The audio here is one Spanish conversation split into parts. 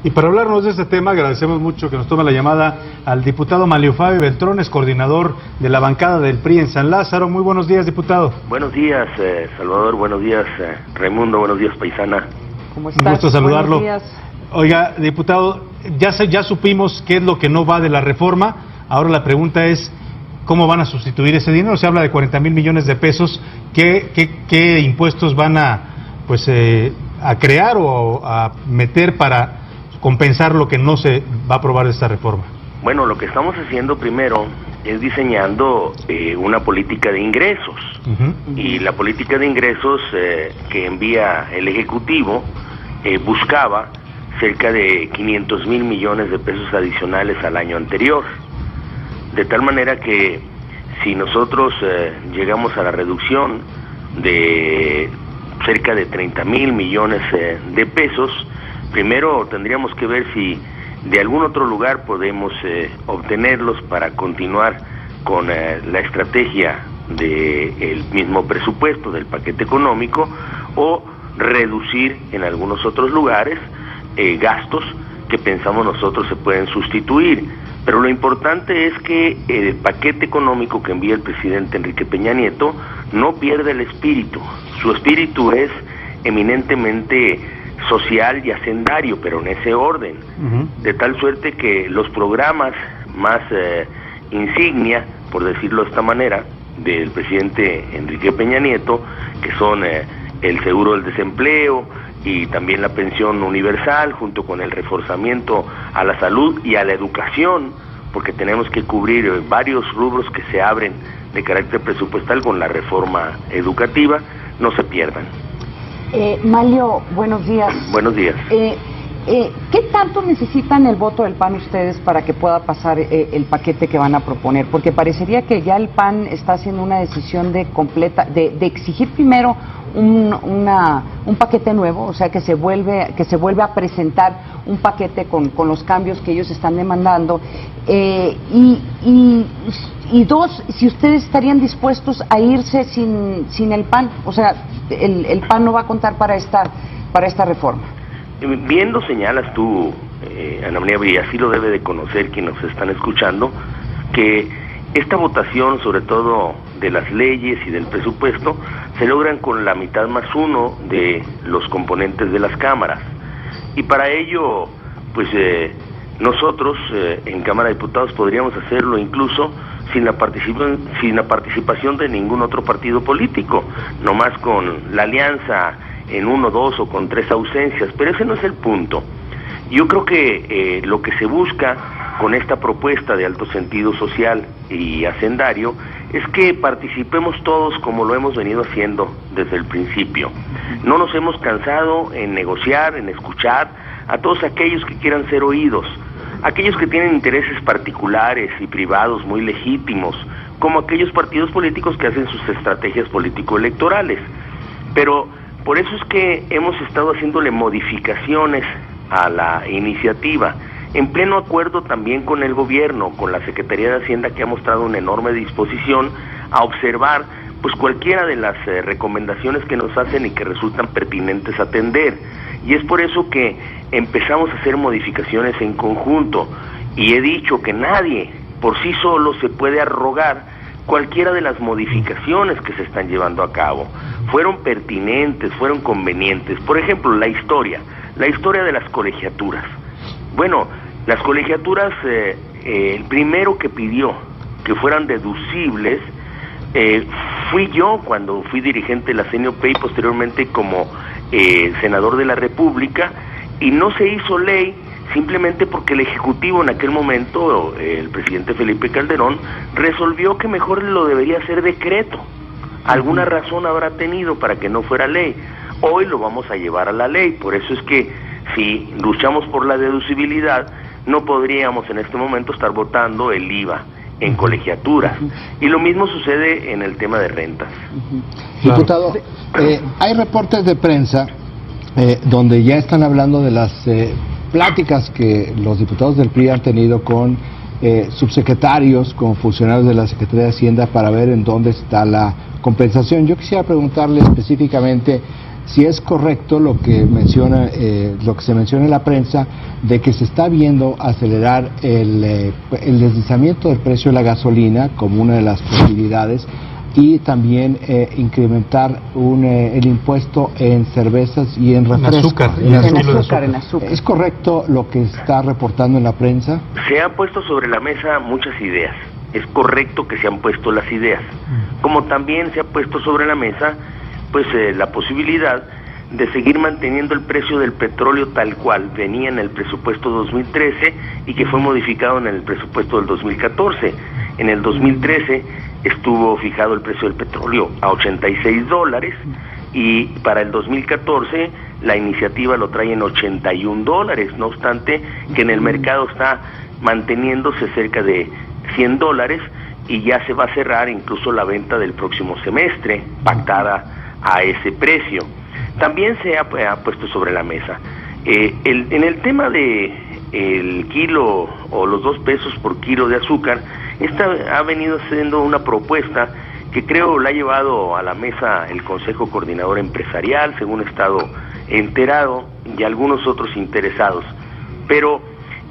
Y para hablarnos de este tema, agradecemos mucho que nos tome la llamada al diputado Manlio Fabio Beltrones, coordinador de la bancada del PRI en San Lázaro. Muy buenos días, diputado. Buenos días, Salvador. Buenos días, Raimundo. Buenos días, paisana. ¿Cómo estás? Un gusto saludarlo. Buenos días. Oiga, diputado, ya supimos qué es lo que no va de la reforma. Ahora la pregunta es, ¿cómo van a sustituir ese dinero? Se habla de 40,000 millones de pesos. ¿Qué impuestos van a crear o a meter para compensar lo que no se va a aprobar de esta reforma? Bueno, lo que estamos haciendo primero es diseñando una política de ingresos. Y la política de ingresos que envía el Ejecutivo buscaba cerca de 500,000 millones de pesos adicionales al año anterior. De tal manera que si nosotros llegamos a la reducción de cerca de 30,000 millones de pesos, primero tendríamos que ver si de algún otro lugar podemos obtenerlos para continuar con la estrategia del mismo presupuesto, del paquete económico, o reducir en algunos otros lugares gastos que pensamos nosotros se pueden sustituir. Pero lo importante es que el paquete económico que envía el presidente Enrique Peña Nieto no pierde el espíritu. Su espíritu es eminentemente social y hacendario, pero en ese orden, de tal suerte que los programas más insignia, por decirlo de esta manera, del presidente Enrique Peña Nieto, que son el seguro del desempleo y también la pensión universal, junto con el reforzamiento a la salud y a la educación, porque tenemos que cubrir varios rubros que se abren de carácter presupuestal con la reforma educativa, no se pierdan. Manlio, buenos días. Buenos días. ¿Qué tanto necesitan el voto del PAN ustedes para que pueda pasar el paquete que van a proponer? Porque parecería que ya el PAN está haciendo una decisión de exigir primero un paquete nuevo, o sea que se vuelve a presentar un paquete con los cambios que ellos están demandando, y dos, si ustedes estarían dispuestos a irse sin el PAN, o sea, el PAN no va a contar para esta reforma. Bien lo señalas tú, Ana María, y así lo debe de conocer quienes nos están escuchando, que esta votación, sobre todo de las leyes y del presupuesto, se logran con la mitad más uno de los componentes de las cámaras. Y para ello, pues nosotros en Cámara de Diputados podríamos hacerlo incluso sin la participación de ningún otro partido político, nomás con la alianza en 1, 2 o con 3 ausencias, pero ese no es el punto. Yo creo que lo que se busca con esta propuesta de alto sentido social y hacendario es que participemos todos como lo hemos venido haciendo desde el principio. No nos hemos cansado en negociar, en escuchar a todos aquellos que quieran ser oídos, aquellos que tienen intereses particulares y privados muy legítimos, como aquellos partidos políticos que hacen sus estrategias político-electorales. Pero por eso es que hemos estado haciéndole modificaciones a la iniciativa, en pleno acuerdo también con el gobierno, con la Secretaría de Hacienda, que ha mostrado una enorme disposición a observar pues cualquiera de las recomendaciones que nos hacen y que resultan pertinentes atender. Y es por eso que empezamos a hacer modificaciones en conjunto, y he dicho que nadie por sí solo se puede arrogar cualquiera de las modificaciones que se están llevando a cabo. Fueron pertinentes, fueron convenientes. Por ejemplo, la historia de las colegiaturas. Bueno, las colegiaturas, el primero que pidió que fueran deducibles fui yo cuando fui dirigente de la CNOP y posteriormente como senador de la República, y no se hizo ley simplemente porque el Ejecutivo en aquel momento, el presidente Felipe Calderón, resolvió que mejor lo debería hacer decreto. Alguna razón habrá tenido para que no fuera ley. Hoy lo vamos a llevar a la ley, por eso es que si luchamos por la deducibilidad, no podríamos en este momento estar votando el IVA en colegiaturas. Y lo mismo sucede en el tema de rentas. Diputado, hay reportes de prensa donde ya están hablando de las pláticas que los diputados del PRI han tenido con subsecretarios, con funcionarios de la Secretaría de Hacienda para ver en dónde está la compensación. Yo quisiera preguntarle específicamente si es correcto lo que menciona, lo que se menciona en la prensa, de que se está viendo acelerar el deslizamiento del precio de la gasolina como una de las posibilidades, y también incrementar el impuesto en cervezas y en refrescos. En azúcar. ¿Es correcto lo que está reportando en la prensa? Se han puesto sobre la mesa muchas ideas. Es correcto que se han puesto las ideas. Como también se ha puesto sobre la mesa pues la posibilidad de seguir manteniendo el precio del petróleo tal cual venía en el presupuesto 2013 y que fue modificado en el presupuesto del 2014. En el 2013 estuvo fijado el precio del petróleo a $86 y para el 2014 la iniciativa lo trae en $81, no obstante que en el mercado está manteniéndose cerca de $100 y ya se va a cerrar incluso la venta del próximo semestre, pactada a ese precio. También se ha puesto sobre la mesa en el tema de el kilo o los 2 pesos por kilo de azúcar. Esta ha venido siendo una propuesta que creo la ha llevado a la mesa el Consejo Coordinador Empresarial, según he estado enterado, y algunos otros interesados. Pero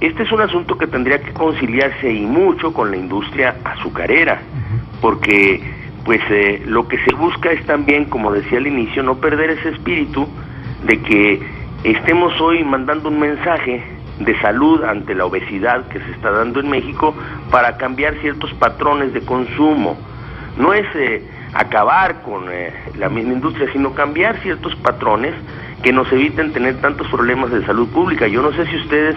este es un asunto que tendría que conciliarse y mucho con la industria azucarera, porque pues lo que se busca es también, como decía al inicio, no perder ese espíritu de que estemos hoy mandando un mensaje de salud ante la obesidad que se está dando en México para cambiar ciertos patrones de consumo. No es acabar con la misma industria, sino cambiar ciertos patrones que nos eviten tener tantos problemas de salud pública. Yo no sé si ustedes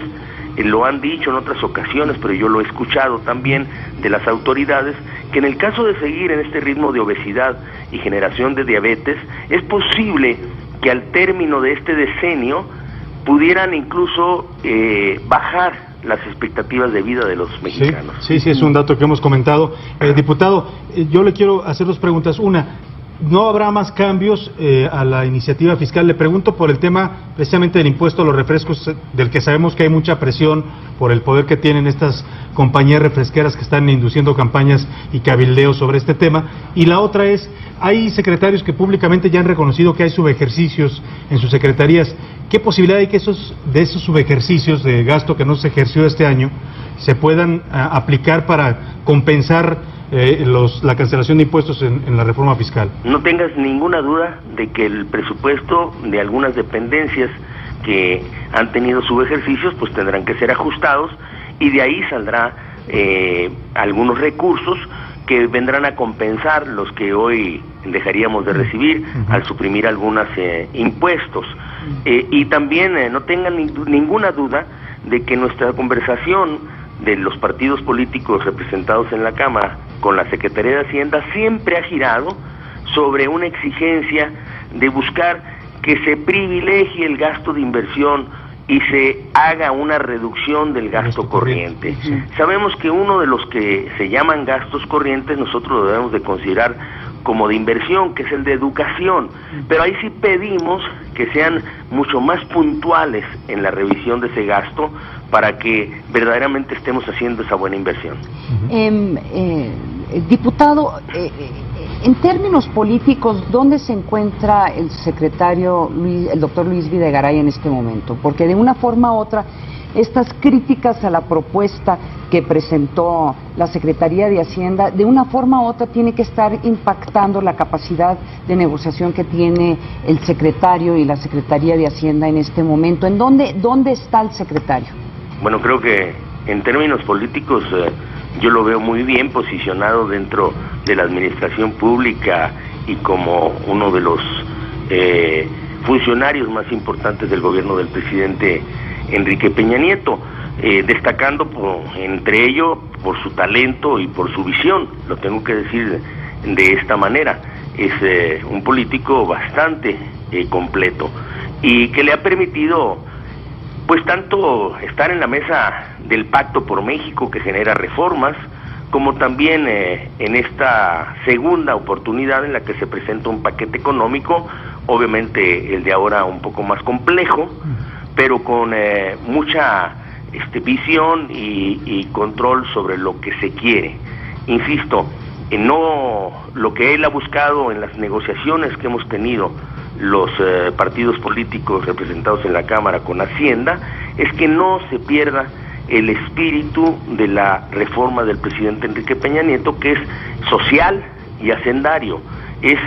lo han dicho en otras ocasiones, pero yo lo he escuchado también de las autoridades, que en el caso de seguir en este ritmo de obesidad y generación de diabetes, es posible que al término de este decenio pudieran incluso bajar las expectativas de vida de los mexicanos. Sí, es un dato que hemos comentado. Diputado, yo le quiero hacer 2 preguntas. Una, ¿no habrá más cambios a la iniciativa fiscal? Le pregunto por el tema precisamente del impuesto a los refrescos, del que sabemos que hay mucha presión por el poder que tienen estas compañías refresqueras que están induciendo campañas y cabildeos sobre este tema. Y la otra es, hay secretarios que públicamente ya han reconocido que hay subejercicios en sus secretarías. ¿Qué posibilidad hay que de esos subejercicios de gasto que no se ejerció este año se puedan aplicar para compensar la cancelación de impuestos en la reforma fiscal? No tengas ninguna duda de que el presupuesto de algunas dependencias que han tenido subejercicios pues tendrán que ser ajustados, y de ahí saldrá algunos recursos que vendrán a compensar los que hoy dejaríamos de recibir al suprimir algunos impuestos. Y también no tengan ninguna duda de que nuestra conversación de los partidos políticos representados en la Cámara con la Secretaría de Hacienda siempre ha girado sobre una exigencia de buscar que se privilegie el gasto de inversión y se haga una reducción del gasto corriente. Sabemos que uno de los que se llaman gastos corrientes nosotros lo debemos de considerar como de inversión, que es el de educación, pero ahí sí pedimos que sean mucho más puntuales en la revisión de ese gasto para que verdaderamente estemos haciendo esa buena inversión. Diputado, en términos políticos, ¿dónde se encuentra el secretario, el doctor Luis Videgaray en este momento? Porque de una forma u otra, estas críticas a la propuesta que presentó la Secretaría de Hacienda, de una forma u otra tiene que estar impactando la capacidad de negociación que tiene el secretario y la Secretaría de Hacienda en este momento. ¿En dónde está el secretario? Bueno, creo que en términos políticos yo lo veo muy bien posicionado dentro de la administración pública y como uno de los funcionarios más importantes del gobierno del presidente Enrique Peña Nieto, destacando entre ello por su talento y por su visión. Lo tengo que decir de esta manera. Es un político bastante completo y que le ha permitido pues tanto estar en la mesa del Pacto por México, que genera reformas, como también en esta segunda oportunidad en la que se presenta un paquete económico, obviamente el de ahora un poco más complejo, pero con mucha visión y control sobre lo que se quiere. Insisto, no lo que él ha buscado en las negociaciones que hemos tenido los partidos políticos representados en la Cámara con Hacienda, es que no se pierda el espíritu de la reforma del presidente Enrique Peña Nieto, que es social y hacendario. Es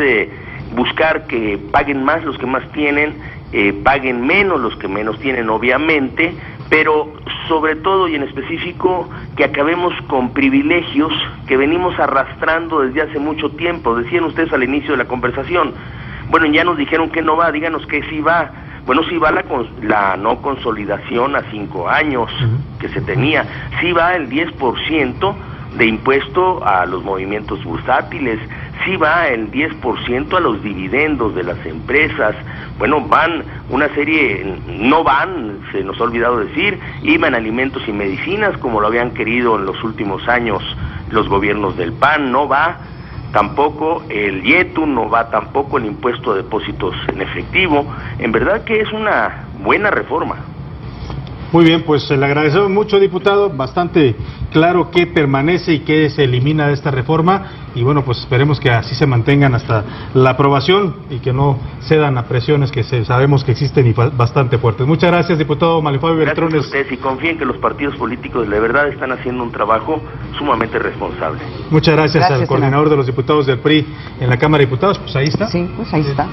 buscar que paguen más los que más tienen, paguen menos los que menos tienen, obviamente, pero sobre todo y en específico que acabemos con privilegios que venimos arrastrando desde hace mucho tiempo. Decían ustedes al inicio de la conversación, bueno, ya nos dijeron que no va, díganos que sí va. Bueno, sí va la no consolidación a 5 años que se tenía, sí va el 10% de impuesto a los movimientos bursátiles, sí va el 10% a los dividendos de las empresas. Bueno, van una serie, no van, se nos ha olvidado decir, iban alimentos y medicinas como lo habían querido en los últimos años los gobiernos del PAN, no va tampoco el IETU, no va tampoco el impuesto a depósitos en efectivo. En verdad que es una buena reforma. Muy bien, pues le agradecemos mucho, diputado, bastante claro qué permanece y qué se elimina de esta reforma, y bueno, pues esperemos que así se mantengan hasta la aprobación y que no cedan a presiones que sabemos que existen y bastante fuertes. Muchas gracias, diputado Manuel Fabio Beltrones. Gracias a ustedes, y confíen que los partidos políticos de verdad están haciendo un trabajo sumamente responsable. Muchas gracias al coordinador de los diputados del PRI en la Cámara de Diputados, pues ahí está. Sí, pues ahí está.